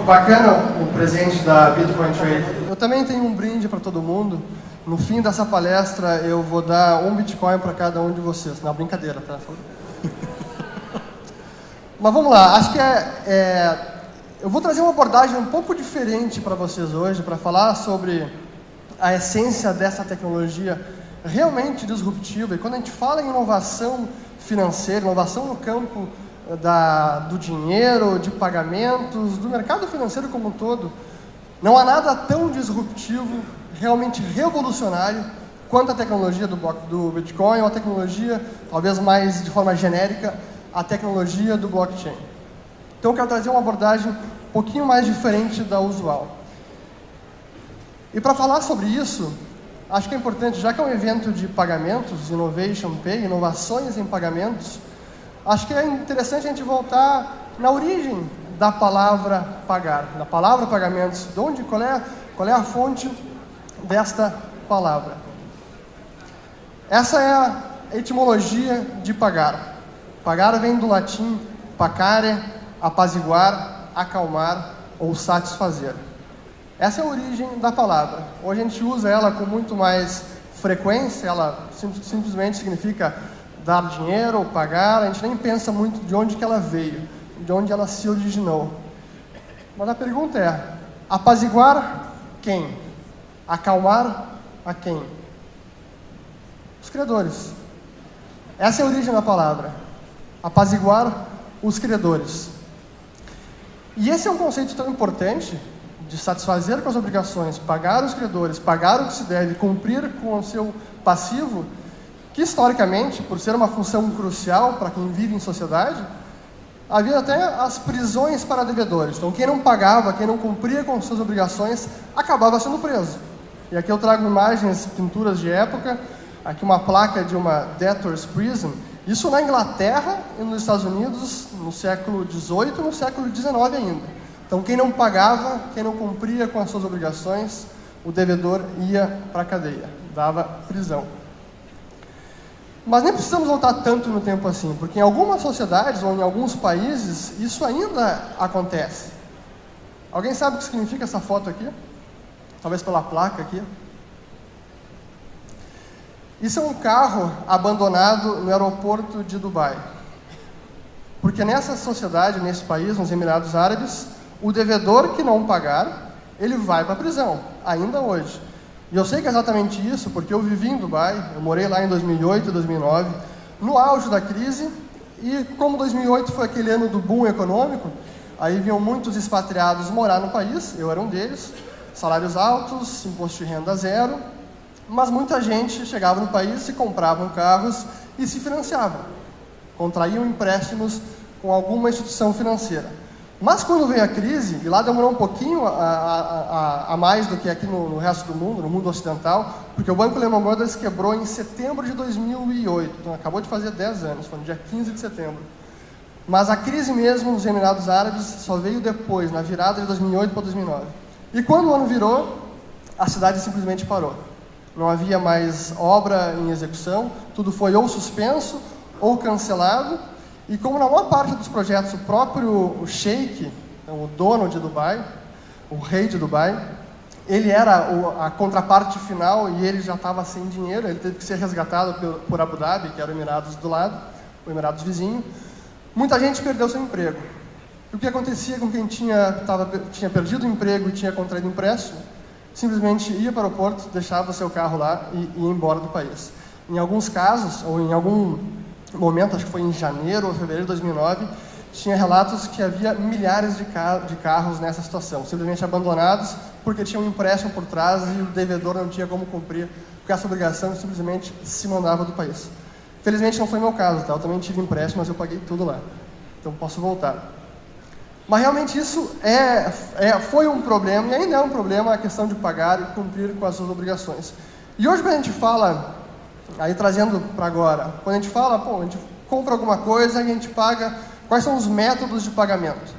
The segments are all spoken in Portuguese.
bacana o presente da Bitcoin Trade. Eu também tenho um brinde para todo mundo. No fim dessa palestra, eu vou dar um Bitcoin para cada um de vocês. Não, brincadeira, tá? Mas vamos lá, acho que eu vou trazer uma abordagem um pouco diferente para vocês hoje, para falar sobre a essência dessa tecnologia realmente disruptiva. E quando a gente fala em inovação financeira, inovação no campo do dinheiro, de pagamentos, do mercado financeiro como um todo, não há nada tão disruptivo, realmente revolucionário, quanto a tecnologia do Bitcoin, ou a tecnologia, talvez mais de forma genérica, a tecnologia do blockchain. Então eu quero trazer uma abordagem um pouquinho mais diferente da usual. E para falar sobre isso, acho que é importante, já que é um evento de pagamentos, Innovation Pay, inovações em pagamentos, acho que é interessante a gente voltar na origem da palavra pagar, da palavra pagamentos, qual é a fonte desta palavra. Essa é a etimologia de pagar. Pagar vem do latim pacare, apaziguar, acalmar ou satisfazer. Essa é a origem da palavra. Hoje a gente usa ela com muito mais frequência, ela simplesmente significa dar dinheiro ou pagar, a gente nem pensa muito de onde que ela veio, de onde ela se originou. Mas a pergunta é, apaziguar quem? Acalmar a quem? Os credores. Essa é a origem da palavra. Apaziguar os credores. E esse é um conceito tão importante de satisfazer com as obrigações, pagar os credores, pagar o que se deve, cumprir com o seu passivo, que historicamente, por ser uma função crucial para quem vive em sociedade, havia até as prisões para devedores. Então quem não pagava, quem não cumpria com suas obrigações, acabava sendo preso. E aqui eu trago imagens, pinturas de época, aqui uma placa de uma debtor's prison, isso na Inglaterra e nos Estados Unidos no século XVIII e no século XIX ainda. Então quem não pagava, quem não cumpria com as suas obrigações, o devedor ia para a cadeia, dava prisão. Mas nem precisamos voltar tanto no tempo assim, porque em algumas sociedades ou em alguns países isso ainda acontece. Alguém sabe o que significa essa foto aqui? Talvez pela placa aqui. Isso é um carro abandonado no aeroporto de Dubai. Porque nessa sociedade, nesse país, nos Emirados Árabes, o devedor que não pagar, ele vai para a prisão, ainda hoje. E eu sei que é exatamente isso, porque eu vivi em Dubai, eu morei lá em 2008 e 2009, no auge da crise, e como 2008 foi aquele ano do boom econômico, aí vinham muitos expatriados morar no país, eu era um deles, salários altos, imposto de renda zero, mas muita gente chegava no país, se compravam carros e se financiavam, contraíam empréstimos com alguma instituição financeira. Mas quando veio a crise, e lá demorou um pouquinho a mais do que aqui no resto do mundo, no mundo ocidental, porque o Banco Lehman Brothers quebrou em setembro de 2008, então acabou de fazer 10 anos, foi no dia 15 de setembro. Mas a crise mesmo nos Emirados Árabes só veio depois, na virada de 2008 para 2009. E quando o ano virou, a cidade simplesmente parou. Não havia mais obra em execução, tudo foi ou suspenso ou cancelado. E como na maior parte dos projetos o próprio sheik, então, o dono de Dubai, o rei de Dubai, ele era a contraparte final e ele já estava sem dinheiro, ele teve que ser resgatado por Abu Dhabi, que era o Emirados do lado, o Emirados vizinho. Muita gente perdeu seu emprego. E o que acontecia com quem tinha perdido o emprego e tinha contraído empréstimo? Simplesmente ia para o aeroporto, deixava o seu carro lá e ia embora do país. Em alguns casos, ou em algum momento, acho que foi em janeiro ou fevereiro de 2009, tinha relatos que havia milhares de carros nessa situação, simplesmente abandonados porque tinha um empréstimo por trás e o devedor não tinha como cumprir com essa obrigação e simplesmente se mandava do país. Felizmente não foi meu caso, tá? Eu também tive empréstimo, mas eu paguei tudo lá, então posso voltar. Mas realmente isso foi um problema, e ainda é um problema a questão de pagar e cumprir com as suas obrigações. E hoje quando a gente fala, aí trazendo para agora, quando a gente fala, a gente compra alguma coisa e a gente paga, quais são os métodos de pagamento?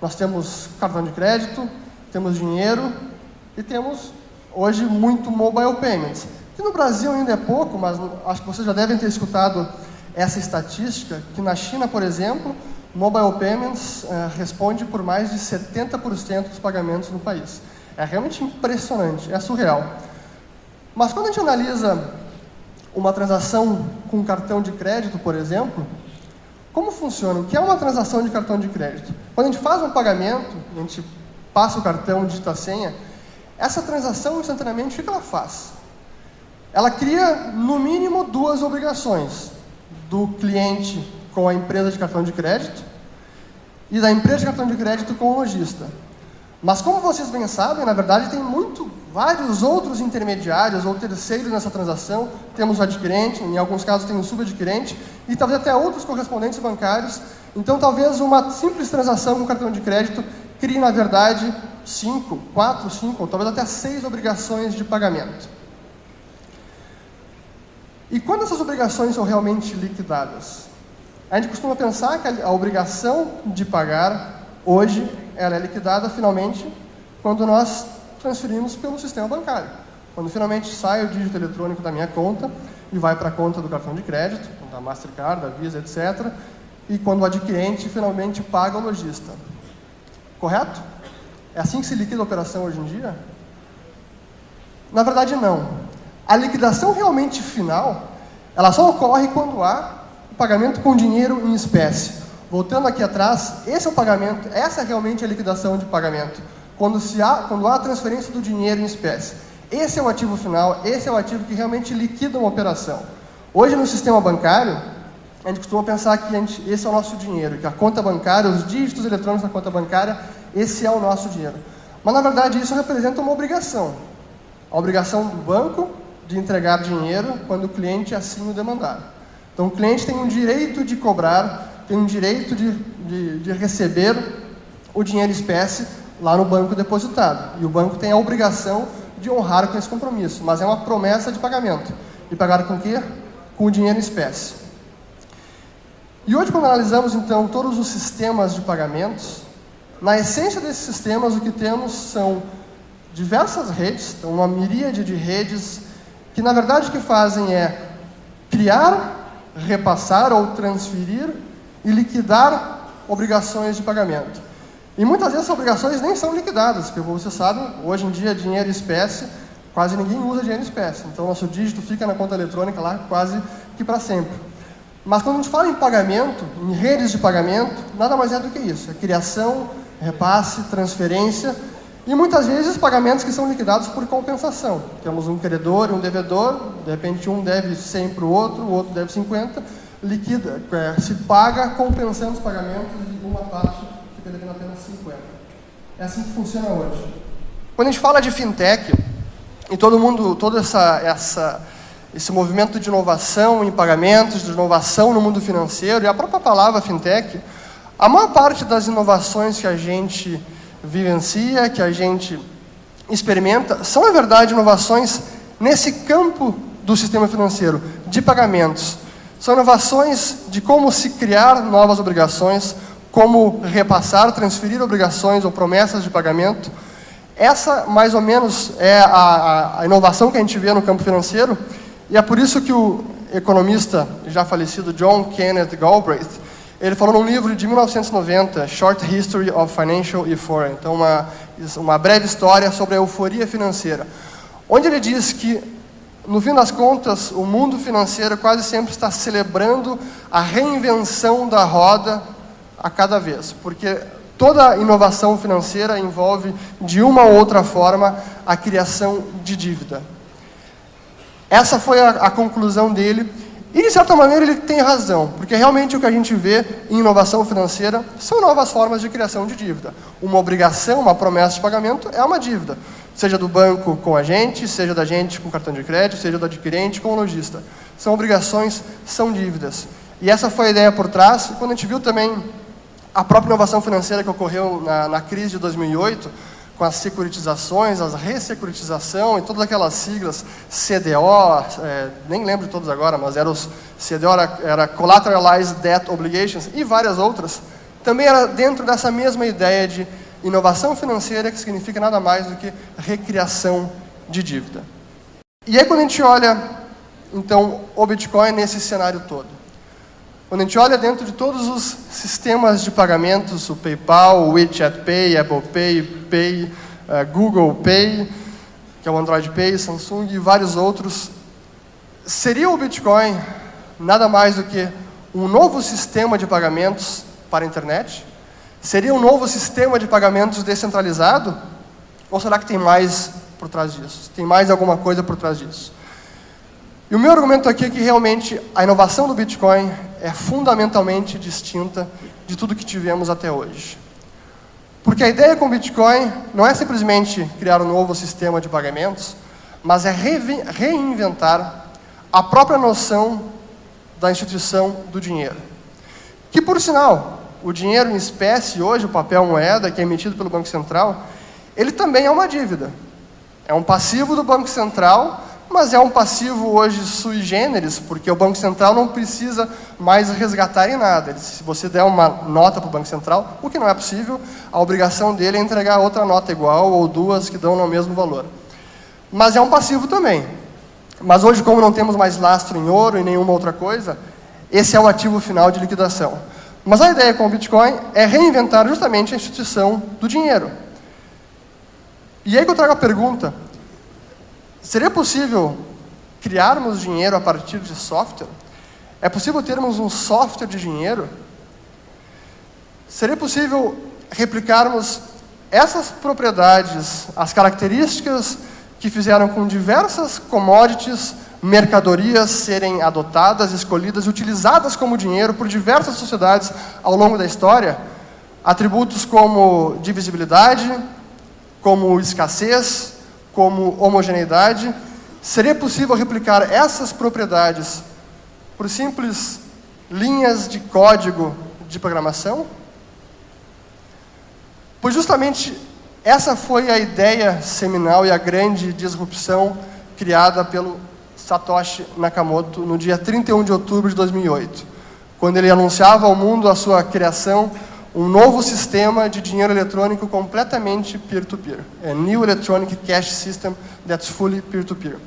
Nós temos cartão de crédito, temos dinheiro e temos hoje muito mobile payments. Que no Brasil ainda é pouco, mas acho que vocês já devem ter escutado essa estatística, que na China, por exemplo, Mobile Payments responde por mais de 70% dos pagamentos no país. É realmente impressionante, é surreal. Mas quando a gente analisa uma transação com cartão de crédito, por exemplo, como funciona? O que é uma transação de cartão de crédito? Quando a gente faz um pagamento, a gente passa o cartão, digita a senha, essa transação, instantaneamente, o que ela faz? Ela cria, no mínimo, duas obrigações do cliente com a empresa de cartão de crédito e da empresa de cartão de crédito com o lojista. Mas como vocês bem sabem, na verdade tem vários outros intermediários ou terceiros nessa transação. Temos o adquirente, em alguns casos tem o subadquirente e talvez até outros correspondentes bancários. Então talvez uma simples transação com cartão de crédito crie, na verdade, 4, 5 ou talvez até 6 obrigações de pagamento. E quando essas obrigações são realmente liquidadas? A gente costuma pensar que a obrigação de pagar, hoje, ela é liquidada finalmente quando nós transferimos pelo sistema bancário. Quando finalmente sai o dígito eletrônico da minha conta e vai para a conta do cartão de crédito, da Mastercard, da Visa, etc. E quando o adquirente finalmente paga o lojista. Correto? É assim que se liquida a operação hoje em dia? Na verdade, não. A liquidação realmente final, ela só ocorre quando há o pagamento com dinheiro em espécie. Voltando aqui atrás, esse é o pagamento, essa é realmente a liquidação de pagamento. Quando há a transferência do dinheiro em espécie. Esse é o ativo final, esse é o ativo que realmente liquida uma operação. Hoje, no sistema bancário, a gente costuma pensar que esse é o nosso dinheiro, que a conta bancária, os dígitos eletrônicos da conta bancária, esse é o nosso dinheiro. Mas, na verdade, isso representa uma obrigação. A obrigação do banco de entregar dinheiro quando o cliente assim o demandar. Então, o cliente tem um direito de cobrar, tem um direito de receber o dinheiro em espécie lá no banco depositado. E o banco tem a obrigação de honrar com esse compromisso, mas é uma promessa de pagamento. E pagar com o quê? Com o dinheiro em espécie. E hoje, quando analisamos, então, todos os sistemas de pagamentos, na essência desses sistemas, o que temos são diversas redes, então uma miríade de redes, que na verdade o que fazem é criar, repassar ou transferir e liquidar obrigações de pagamento. E muitas vezes essas obrigações nem são liquidadas, porque como vocês sabem, hoje em dia dinheiro em espécie, quase ninguém usa dinheiro em espécie. Então nosso dígito fica na conta eletrônica lá quase que para sempre. Mas quando a gente fala em pagamento, em redes de pagamento, nada mais é do que isso. É criação, repasse, transferência e muitas vezes pagamentos que são liquidados por compensação. Temos um credor e um devedor, de repente um deve 100 para o outro deve 50, se paga compensando os pagamentos e uma parte fica devendo apenas 50. É assim que funciona hoje. Quando a gente fala de fintech, e todo esse movimento de inovação em pagamentos, de inovação no mundo financeiro, e a própria palavra fintech, a maior parte das inovações que a gente vivencia, que a gente experimenta, são, na verdade, inovações nesse campo do sistema financeiro, de pagamentos. São inovações de como se criar novas obrigações, como repassar, transferir obrigações ou promessas de pagamento. Essa, mais ou menos, é a inovação que a gente vê no campo financeiro, e é por isso que o economista já falecido John Kenneth Galbraith, ele falou num livro de 1990, Short History of Financial Euphoria, então uma breve história sobre a euforia financeira, onde ele diz que, no fim das contas, o mundo financeiro quase sempre está celebrando a reinvenção da roda a cada vez, porque toda inovação financeira envolve, de uma ou outra forma, a criação de dívida. Essa foi a conclusão dele. E, de certa maneira, ele tem razão, porque realmente o que a gente vê em inovação financeira são novas formas de criação de dívida. Uma obrigação, uma promessa de pagamento é uma dívida, seja do banco com a gente, seja da gente com cartão de crédito, seja do adquirente com o lojista. São obrigações, são dívidas. E essa foi a ideia por trás. E quando a gente viu também a própria inovação financeira que ocorreu na crise de 2008, com as securitizações, a ressecuritização e todas aquelas siglas, CDO, nem lembro de todos agora, mas CDO era Collateralized Debt Obligations e várias outras, também era dentro dessa mesma ideia de inovação financeira, que significa nada mais do que recriação de dívida. E aí quando a gente olha, então, o Bitcoin nesse cenário todo, Quando a gente olha dentro de todos os sistemas de pagamentos, o PayPal, o WeChat Pay, Apple Pay, Google Pay, que é o Android Pay, Samsung e vários outros, seria o Bitcoin nada mais do que um novo sistema de pagamentos para a internet? Seria um novo sistema de pagamentos descentralizado? Ou será que tem mais por trás disso? Tem mais alguma coisa por trás disso? E o meu argumento aqui é que realmente a inovação do Bitcoin é fundamentalmente distinta de tudo que tivemos até hoje. Porque a ideia com o Bitcoin não é simplesmente criar um novo sistema de pagamentos, mas é reinventar a própria noção da instituição do dinheiro. Que, por sinal, o dinheiro em espécie, hoje, o papel moeda, que é emitido pelo Banco Central, ele também é uma dívida. É um passivo do Banco Central, mas é um passivo hoje sui generis, porque o Banco Central não precisa mais resgatar em nada. Se você der uma nota para o Banco Central, o que não é possível, a obrigação dele é entregar outra nota igual ou duas que dão no mesmo valor. Mas é um passivo também. Mas hoje, como não temos mais lastro em ouro e nenhuma outra coisa, esse é o ativo final de liquidação. Mas a ideia com o Bitcoin é reinventar justamente a instituição do dinheiro. E aí que eu trago a pergunta: seria possível criarmos dinheiro a partir de software? É possível termos um software de dinheiro? Seria possível replicarmos essas propriedades, as características que fizeram com diversas commodities, mercadorias serem adotadas, escolhidas e utilizadas como dinheiro por diversas sociedades ao longo da história? Atributos como divisibilidade, como escassez, como homogeneidade. Seria possível replicar essas propriedades por simples linhas de código de programação? Pois justamente essa foi a ideia seminal e a grande disrupção criada pelo Satoshi Nakamoto no dia 31 de outubro de 2008, quando ele anunciava ao mundo a sua criação, um novo sistema de dinheiro eletrônico completamente peer-to-peer. A New Electronic Cash System that's fully peer-to-peer.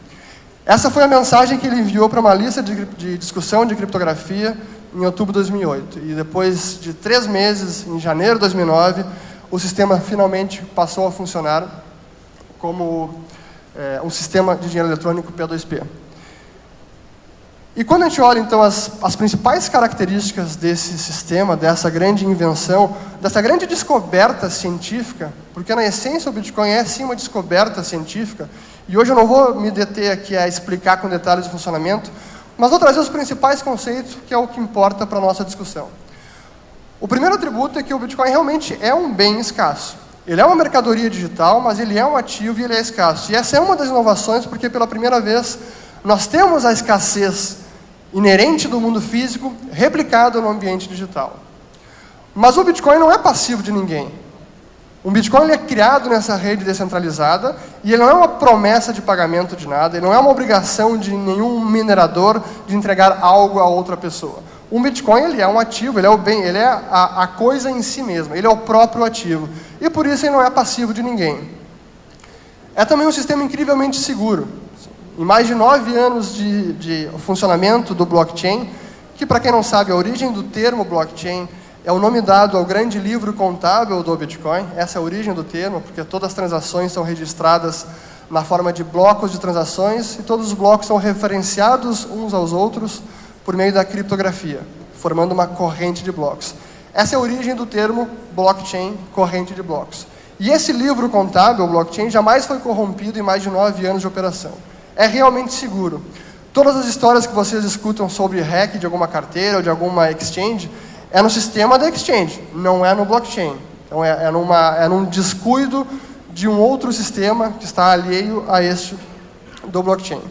Essa foi a mensagem que ele enviou para uma lista de discussão de criptografia em outubro de 2008. E depois de 3 meses, em janeiro de 2009, o sistema finalmente passou a funcionar como um sistema de dinheiro eletrônico P2P. E quando a gente olha, então, as principais características desse sistema, dessa grande invenção, dessa grande descoberta científica, porque na essência o Bitcoin é sim uma descoberta científica, e hoje eu não vou me deter aqui a explicar com detalhes o funcionamento, mas vou trazer os principais conceitos, que é o que importa para a nossa discussão. O primeiro atributo é que o Bitcoin realmente é um bem escasso. Ele é uma mercadoria digital, mas ele é um ativo e ele é escasso. E essa é uma das inovações, porque pela primeira vez nós temos a escassez inerente do mundo físico replicado no ambiente digital. Mas o Bitcoin não é passivo de ninguém. O Bitcoin ele é criado nessa rede descentralizada e ele não é uma promessa de pagamento de nada, ele não é uma obrigação de nenhum minerador de entregar algo a outra pessoa. O Bitcoin ele é um ativo, ele é o bem, ele é a coisa em si mesma, ele é o próprio ativo. E por isso ele não é passivo de ninguém. É também um sistema incrivelmente seguro. Em mais de 9 anos de funcionamento do blockchain, que para quem não sabe, a origem do termo blockchain é o nome dado ao grande livro contábil do Bitcoin. Essa é a origem do termo, porque todas as transações são registradas na forma de blocos de transações e todos os blocos são referenciados uns aos outros por meio da criptografia, formando uma corrente de blocos. Essa é a origem do termo blockchain, corrente de blocos. E esse livro contábil, o blockchain, jamais foi corrompido em mais de 9 anos de operação. É realmente seguro. Todas as histórias que vocês escutam sobre hack de alguma carteira ou de alguma exchange, é no sistema da exchange, não é no blockchain. Então é num descuido de um outro sistema que está alheio a este do blockchain.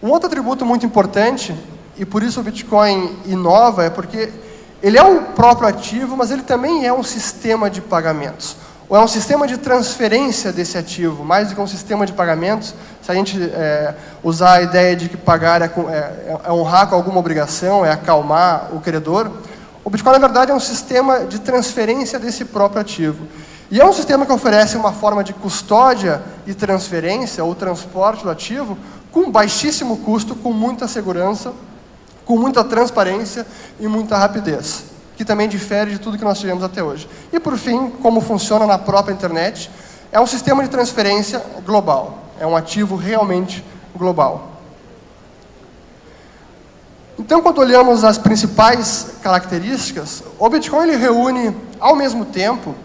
Um outro atributo muito importante, e por isso o Bitcoin inova, é porque ele é um próprio ativo, mas ele também é um sistema de pagamentos. Ou é um sistema de transferência desse ativo, mais do que um sistema de pagamentos. Se a gente usar a ideia de que pagar é honrar com alguma obrigação, é acalmar o credor, o Bitcoin, na verdade, é um sistema de transferência desse próprio ativo. E é um sistema que oferece uma forma de custódia e transferência, ou transporte do ativo, com baixíssimo custo, com muita segurança, com muita transparência e muita rapidez, que também difere de tudo que nós tivemos até hoje. E, por fim, como funciona na própria internet, é um sistema de transferência global, é um ativo realmente global. Então, quando olhamos as principais características, o Bitcoin ele reúne, ao mesmo tempo,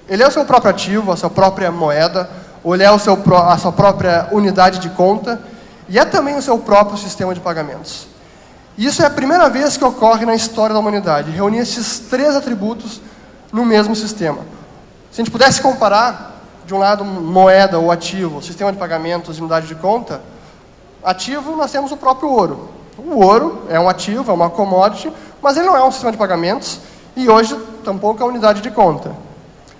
ele é o seu próprio ativo, a sua própria moeda, ou ele é a sua própria unidade de conta, e é também o seu próprio sistema de pagamentos. Isso é a primeira vez que ocorre na história da humanidade, reunir esses três atributos no mesmo sistema. Se a gente pudesse comparar, de um lado, moeda ou ativo, sistema de pagamentos e unidade de conta, ativo, nós temos o próprio ouro. O ouro é um ativo, é uma commodity, mas ele não é um sistema de pagamentos e hoje tampouco é uma unidade de conta.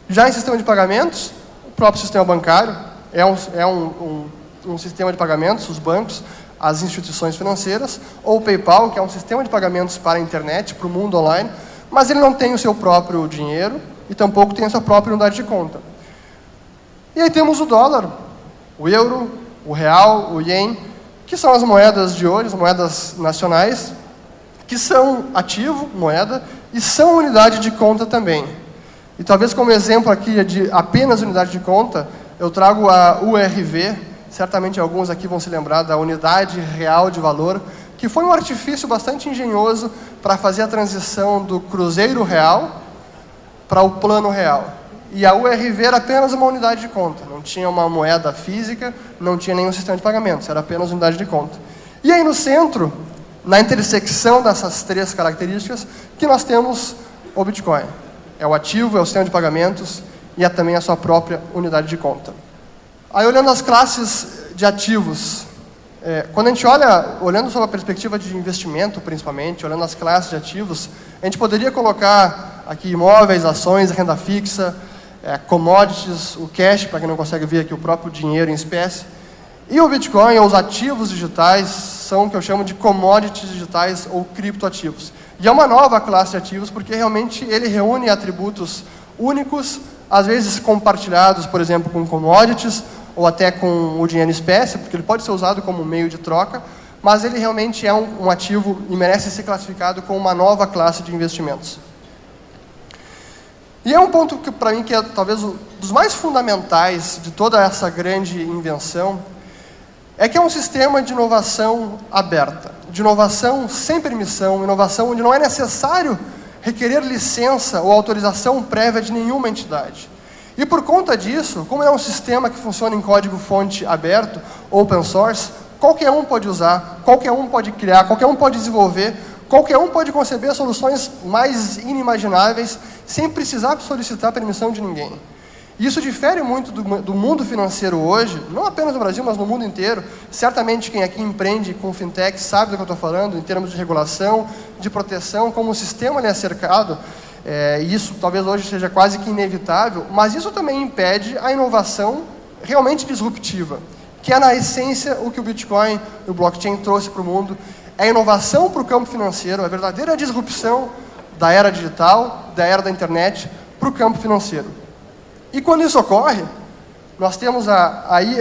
Já em sistema de pagamentos, o próprio sistema bancário é um sistema de pagamentos, os bancos, as instituições financeiras, ou o PayPal, que é um sistema de pagamentos para a internet, para o mundo online, mas ele não tem o seu próprio dinheiro e tampouco tem a sua própria unidade de conta. E aí temos o dólar, o euro, o real, o ien, que são as moedas de hoje, as moedas nacionais, que são ativo, moeda, e são unidade de conta também. E talvez como exemplo aqui de apenas unidade de conta, eu trago a URV, certamente alguns aqui vão se lembrar da unidade real de valor, que foi um artifício bastante engenhoso para fazer a transição do cruzeiro real para o plano real. E a URV era apenas uma unidade de conta, não tinha uma moeda física, não tinha nenhum sistema de pagamentos, era apenas unidade de conta. E aí no centro, na intersecção dessas três características, que nós temos o Bitcoin. É o ativo, é o sistema de pagamentos e é também a sua própria unidade de conta. Aí olhando as classes de ativos, quando a gente olhando sob a perspectiva de investimento principalmente, olhando as classes de ativos, a gente poderia colocar aqui imóveis, ações, renda fixa, commodities, o cash, para quem não consegue ver aqui, o próprio dinheiro em espécie. E o Bitcoin, ou os ativos digitais, são o que eu chamo de commodities digitais ou criptoativos. E é uma nova classe de ativos, porque realmente ele reúne atributos únicos, às vezes compartilhados, por exemplo, com commodities, ou até com o dinheiro em espécie, porque ele pode ser usado como meio de troca, mas ele realmente é um ativo e merece ser classificado como uma nova classe de investimentos. E é um ponto que, para mim, que é talvez um dos mais fundamentais de toda essa grande invenção, é que é um sistema de inovação aberta, de inovação sem permissão, inovação onde não é necessário requerer licença ou autorização prévia de nenhuma entidade. E por conta disso, como é um sistema que funciona em código-fonte aberto, open source, qualquer um pode usar, qualquer um pode criar, qualquer um pode desenvolver, qualquer um pode conceber soluções mais inimagináveis sem precisar solicitar permissão de ninguém. Isso difere muito do mundo financeiro hoje, não apenas no Brasil, mas no mundo inteiro. Certamente quem aqui empreende com fintech sabe do que eu estou falando, em termos de regulação, de proteção, como o sistema é cercado. E isso talvez hoje seja quase que inevitável, mas isso também impede a inovação realmente disruptiva, que é na essência o que o Bitcoin e o blockchain trouxe para o mundo. É a inovação para o campo financeiro, a verdadeira disrupção da era digital, da era da internet, para o campo financeiro. E quando isso ocorre, nós temos aí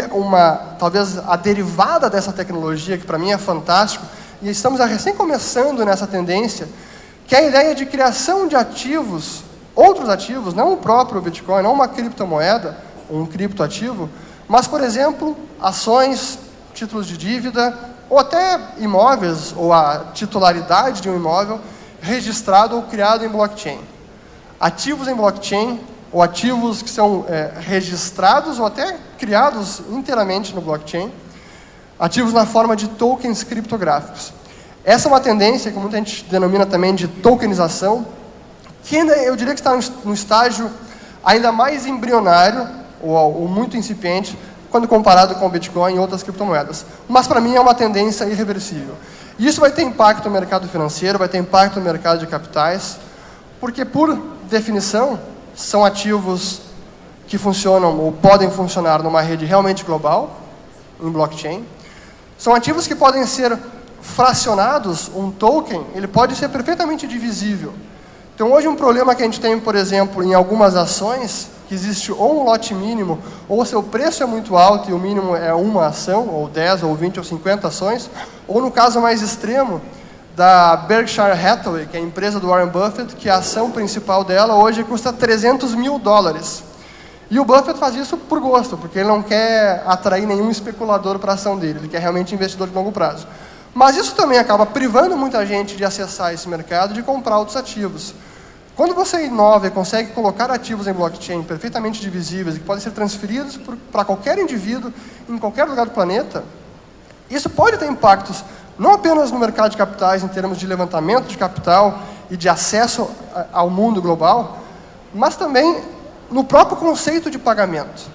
talvez a derivada dessa tecnologia, que para mim é fantástico, e estamos recém começando nessa tendência, que é a ideia de criação de ativos, outros ativos, não o próprio Bitcoin, não uma criptomoeda, um criptoativo, mas, por exemplo, ações, títulos de dívida, ou até imóveis, ou a titularidade de um imóvel registrado ou criado em blockchain. Ativos em blockchain, ou ativos que são registrados ou até criados inteiramente no blockchain, ativos na forma de tokens criptográficos. Essa é uma tendência que muita gente denomina também de tokenização, que ainda eu diria que está num estágio ainda mais embrionário, ou muito incipiente, quando comparado com o Bitcoin e outras criptomoedas. Mas para mim é uma tendência irreversível. E isso vai ter impacto no mercado financeiro, vai ter impacto no mercado de capitais, porque por definição são ativos que funcionam ou podem funcionar numa rede realmente global, em blockchain. São ativos que podem ser fracionados, um token, ele pode ser perfeitamente divisível. Então hoje um problema que a gente tem, por exemplo, em algumas ações, que existe ou um lote mínimo, ou o seu preço é muito alto e o mínimo é uma ação, ou 10, ou 20, ou 50 ações, ou no caso mais extremo, da Berkshire Hathaway, que é a empresa do Warren Buffett, que a ação principal dela hoje custa $300 mil. E o Buffett faz isso por gosto, porque ele não quer atrair nenhum especulador para a ação dele, ele quer realmente investidor de longo prazo. Mas isso também acaba privando muita gente de acessar esse mercado, de comprar outros ativos. Quando você inova e consegue colocar ativos em blockchain perfeitamente divisíveis e que podem ser transferidos para qualquer indivíduo em qualquer lugar do planeta, isso pode ter impactos não apenas no mercado de capitais, em termos de levantamento de capital e de acesso ao mundo global, mas também no próprio conceito de pagamento.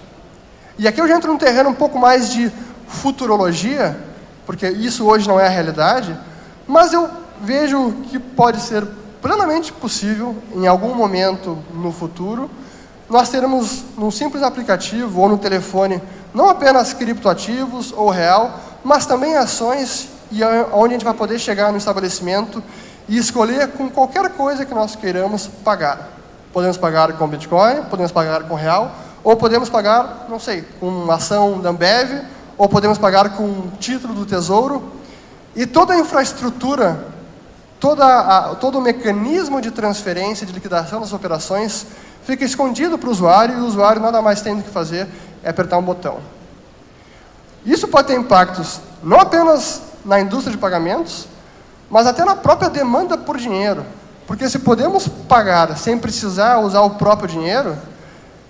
E aqui eu já entro num terreno um pouco mais de futurologia, porque isso hoje não é a realidade, mas eu vejo que pode ser plenamente possível, em algum momento no futuro, nós termos num simples aplicativo ou no telefone, não apenas criptoativos ou real, mas também ações, e onde a gente vai poder chegar no estabelecimento e escolher com qualquer coisa que nós queiramos pagar. Podemos pagar com Bitcoin, podemos pagar com real, ou podemos pagar, não sei, com uma ação da Ambev, ou podemos pagar com um título do Tesouro. E toda a infraestrutura, todo o mecanismo de transferência, de liquidação das operações, fica escondido para o usuário, e o usuário nada mais tem do que fazer é apertar um botão. Isso pode ter impactos não apenas na indústria de pagamentos, mas até na própria demanda por dinheiro. Porque se podemos pagar sem precisar usar o próprio dinheiro,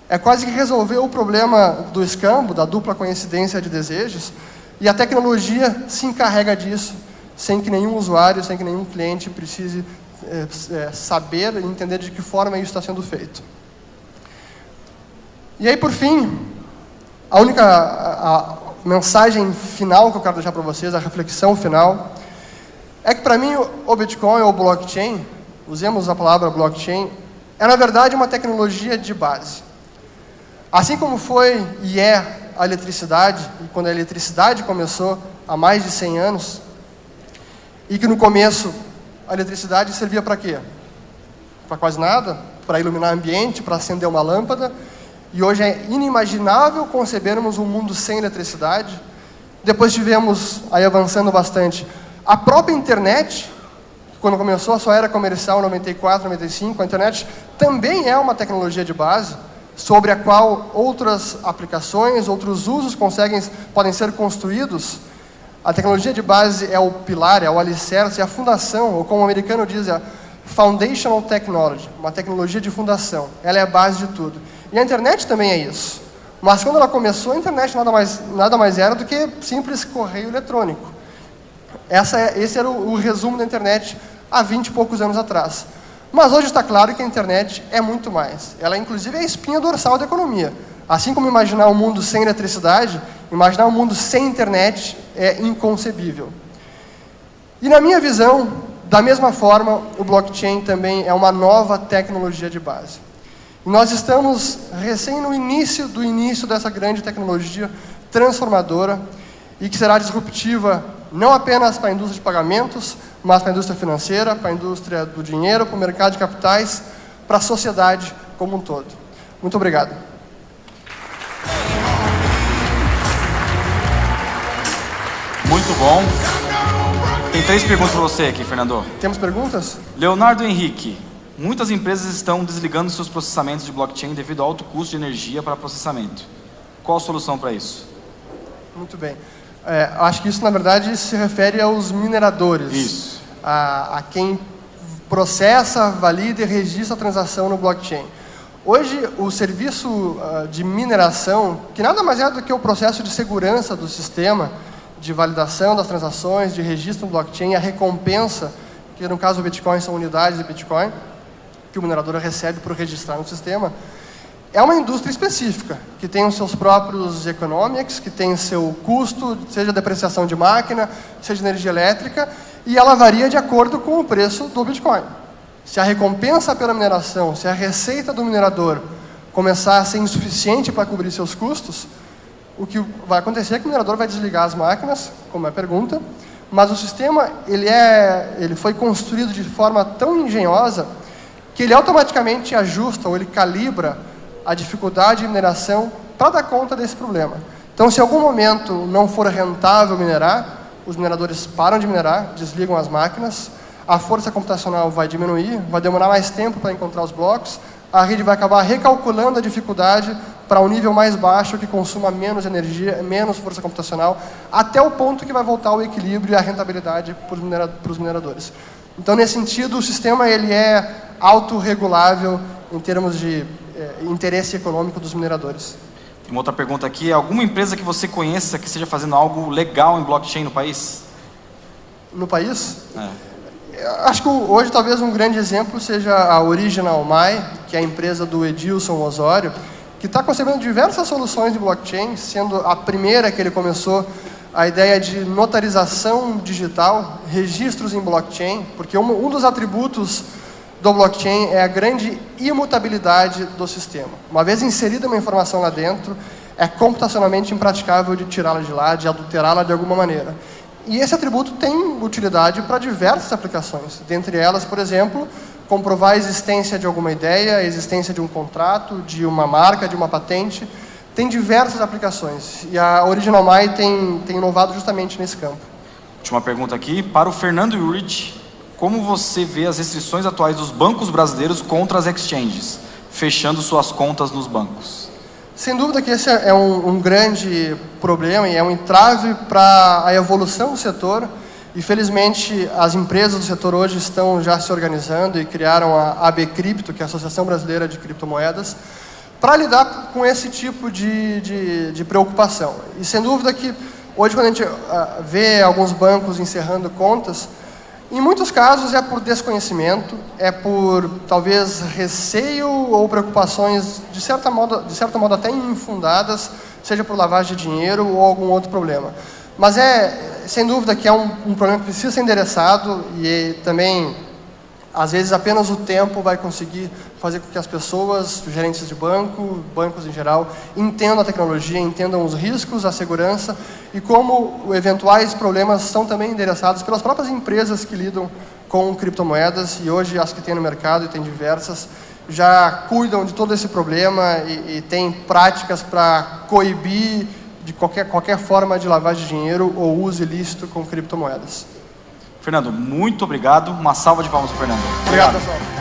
é quase que resolver o problema do escambo, da dupla coincidência de desejos, e a tecnologia se encarrega disso, sem que nenhum usuário, sem que nenhum cliente precise saber e entender de que forma isso está sendo feito. E aí, por fim, a mensagem final que eu quero deixar para vocês, a reflexão final, é que para mim o Bitcoin ou o blockchain, usemos a palavra blockchain, é na verdade uma tecnologia de base. Assim como foi e é a eletricidade, e quando a eletricidade começou há mais de 100 anos, e que no começo a eletricidade servia para quê? Para quase nada, para iluminar o ambiente, para acender uma lâmpada, e hoje é inimaginável concebermos um mundo sem eletricidade. Depois tivemos, aí avançando bastante, a própria internet, quando começou a sua era comercial em 94, 95, a internet também é uma tecnologia de base, sobre a qual outras aplicações, outros usos podem ser construídos. A tecnologia de base é o pilar, é o alicerce, é a fundação, ou como o americano diz, é a foundational technology, uma tecnologia de fundação. Ela é a base de tudo. E a internet também é isso. Mas quando ela começou, a internet nada mais era do que simples correio eletrônico. Esse era o resumo da internet há 20 e poucos anos atrás. Mas hoje está claro que a internet é muito mais. Ela, inclusive, é a espinha dorsal da economia. Assim como imaginar um mundo sem eletricidade, imaginar um mundo sem internet é inconcebível. E na minha visão, da mesma forma, o blockchain também é uma nova tecnologia de base. E nós estamos recém no início dessa grande tecnologia transformadora e que será disruptiva não apenas para a indústria de pagamentos, mas para a indústria financeira, para a indústria do dinheiro, para o mercado de capitais, para a sociedade como um todo. Muito obrigado. Muito bom. Tem 3 perguntas para você aqui, Fernando. Temos perguntas? Leonardo Henrique. Muitas empresas estão desligando seus processamentos de blockchain devido ao alto custo de energia para processamento. Qual a solução para isso? Muito bem. Acho que isso, na verdade, se refere aos mineradores. Isso. A quem processa, valida e registra a transação no blockchain. Hoje, o serviço de mineração, que nada mais é do que o processo de segurança do sistema, de validação das transações, de registro no blockchain, a recompensa, que no caso do Bitcoin são unidades de Bitcoin, que o minerador recebe por registrar no sistema, é uma indústria específica, que tem os seus próprios economics, que tem seu custo, seja depreciação de máquina, seja energia elétrica, e ela varia de acordo com o preço do Bitcoin. Se a recompensa pela mineração, se a receita do minerador começar a ser insuficiente para cobrir seus custos, o que vai acontecer é que o minerador vai desligar as máquinas, como é a pergunta, mas o sistema ele foi construído de forma tão engenhosa que ele automaticamente ajusta ou ele calibra a dificuldade de mineração para dar conta desse problema. Então, se em algum momento não for rentável minerar, os mineradores param de minerar, desligam as máquinas, a força computacional vai diminuir, vai demorar mais tempo para encontrar os blocos, a rede vai acabar recalculando a dificuldade para um nível mais baixo que consuma menos energia, menos força computacional, até o ponto que vai voltar ao equilíbrio e a rentabilidade para os mineradores. Então, nesse sentido, o sistema ele é autorregulável em termos de interesse econômico dos mineradores. Tem uma outra pergunta aqui. Alguma empresa que você conheça que esteja fazendo algo legal em blockchain no país? No país? Acho que hoje talvez um grande exemplo seja a Original My, que é a empresa do Edilson Osório, que está concebendo diversas soluções de blockchain, sendo a primeira que ele começou a ideia de notarização digital, registros em blockchain, porque um dos atributos do blockchain é a grande imutabilidade do sistema. Uma vez inserida uma informação lá dentro, é computacionalmente impraticável de tirá-la de lá, de adulterá-la de alguma maneira. E esse atributo tem utilidade para diversas aplicações. Dentre elas, por exemplo, comprovar a existência de alguma ideia, a existência de um contrato, de uma marca, de uma patente. Tem diversas aplicações. E a Original My tem inovado justamente nesse campo. Última pergunta aqui. Para o Fernando Urich, como você vê as restrições atuais dos bancos brasileiros contra as exchanges, fechando suas contas nos bancos? Sem dúvida que esse é um grande problema e é um entrave para a evolução do setor. E, felizmente, as empresas do setor hoje estão já se organizando e criaram a AB Cripto, que é a Associação Brasileira de Criptomoedas, para lidar com esse tipo de preocupação. E, sem dúvida que, hoje, quando a gente vê alguns bancos encerrando contas, em muitos casos é por desconhecimento, é por, talvez, receio ou preocupações, de certo modo até infundadas, seja por lavagem de dinheiro ou algum outro problema. Mas sem dúvida que é um problema que precisa ser endereçado e também, às vezes, apenas o tempo vai conseguir fazer com que as pessoas, os gerentes de banco, bancos em geral, entendam a tecnologia, entendam os riscos, a segurança e como eventuais problemas são também endereçados pelas próprias empresas que lidam com criptomoedas, e hoje as que tem no mercado, e tem diversas, já cuidam de todo esse problema e têm práticas para coibir de qualquer forma de lavagem de dinheiro ou uso ilícito com criptomoedas. Fernando, muito obrigado. Uma salva de palmas para o Fernando. Obrigado, pessoal.